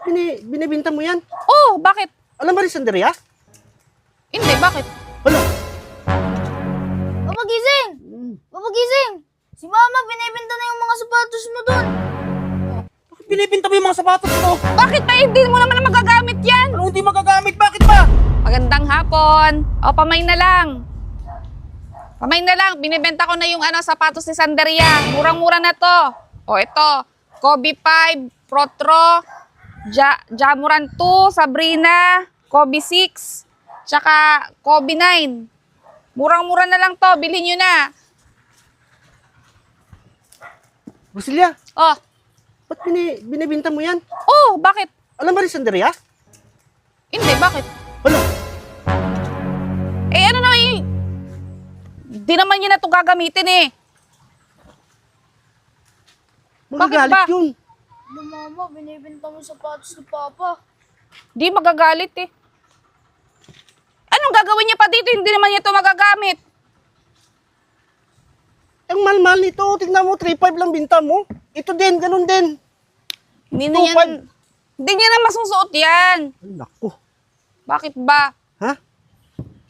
Binibinta mo yan? Oh, bakit? Alam ba rin Sanderia? Hindi, bakit? Wala. Papa gising! Papa gising! Si Mama, binibenta na yung mga sapatos mo dun. Bakit binibinta mo yung mga sapatos ko? Bakit pa hindi mo naman na magagamit yan? Ano hindi magagamit? Bakit ba? Magandang hapon. O, pamay na lang. Pamay na lang. Binibenta ko na yung sapatos ni Sanderia. Murang-mura na to. O, ito. Kobe 5, Protro, Jamuran 2, Sabrina, Kobe 6, tsaka Kobe 9. Murang-mura na lang to. Bilhin nyo na. Basilia, Oh. ba't binibinta mo yan? Oh, bakit? Alam ba rin Sanderia? Hindi, bakit? Wala. Eh, ano na eh? Di naman yun na ito gagamitin eh. Magagalit ba? yun. Ano, Mama, binibenta mo yung sapatos ni Papa. Di magagalit eh. Anong gagawin niya pa dito? Hindi naman niya ito magagamit. Ang mahal-mahal nito. Tingnan mo, 3.5 lang binta mo. Ito din, ganun din. Hindi na yan. 2.5. Hindi niya na masusuot yan. Ay, naku. Bakit ba? Ha?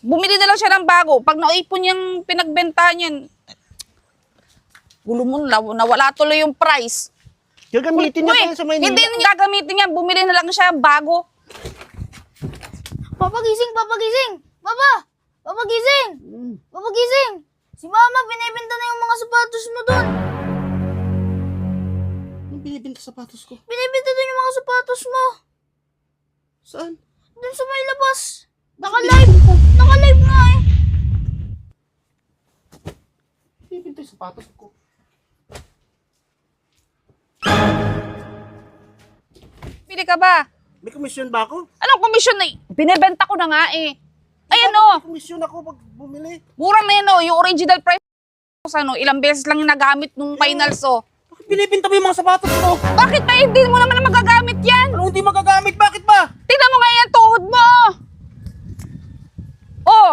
Bumili na lang siya ng bago. Pag naipon yung pinagbenta niyan, gulo mo, nawala tuloy yung price. Gagamitin niya Uy, pa sa Maynila. hindi niya gagamitin yan. Bumili na lang siya bago. Papa gising! Papa gising! Papa! Papa gising! Hmm. Papa gising! Si Mama, binibenta na yung mga sapatos mo dun. Anong binibinta sapatos ko? Binibenta dun yung mga sapatos mo. Saan? Dun sa may labas. Naka-live. Naka-live nga eh. Binibinta yung sapatos ko. Pili ka ba? May komisyon ba ako? Anong komisyon na binibenta ko na nga eh. Ayan May o. komisyon ako pag bumili. Mura na yun o. Yung original price ilang beses lang yung nagamit nung finals o. Bakit binibinta mo yung mga sapatos ko? Bakit pa hindi mo naman na magagamit yan? Ano hindi magagamit? Bakit ba? Tingnan mo nga yan, tuhod mo! Oh!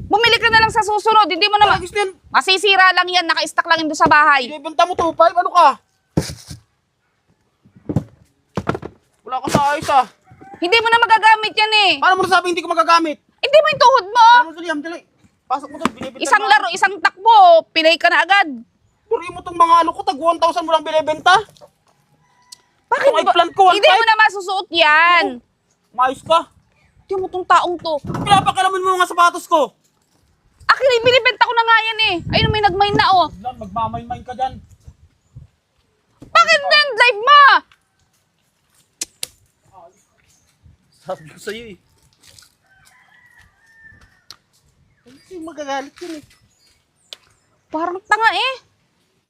Bumili ka na lang sa susunod, hindi mo naman... Ayos din. Masisira lang yan, naka-stack lang yun doon sa bahay. Binibinta mo 2.5? Ano ka? Wala ka sa ayos ah. Hindi mo na magagamit yan eh. Paano mo nasabi hindi ko magagamit? Hindi mo yung tuhod mo! Ano mo dali, dali. Pasok mo to, binibinta Isang mo. laro, isang takbo, pilay ka na agad. Puri mo tong mga ano ko, tag 1,000 mo lang binibenta. Bakit Kung eggplant ko, Hindi mo na masusuot yan. Maayos ka. Hindi mo tong taong to. Pinapakalaman mo yung mga sapatos ko. Akin, binibenta ko na nga yan eh. Ayun, may nagmay na oh. Lan, magmamay-may ka dyan. Bakit yan, live mo? Sabi ko sa'yo eh. Hindi magagalit yun eh. Parang tanga eh.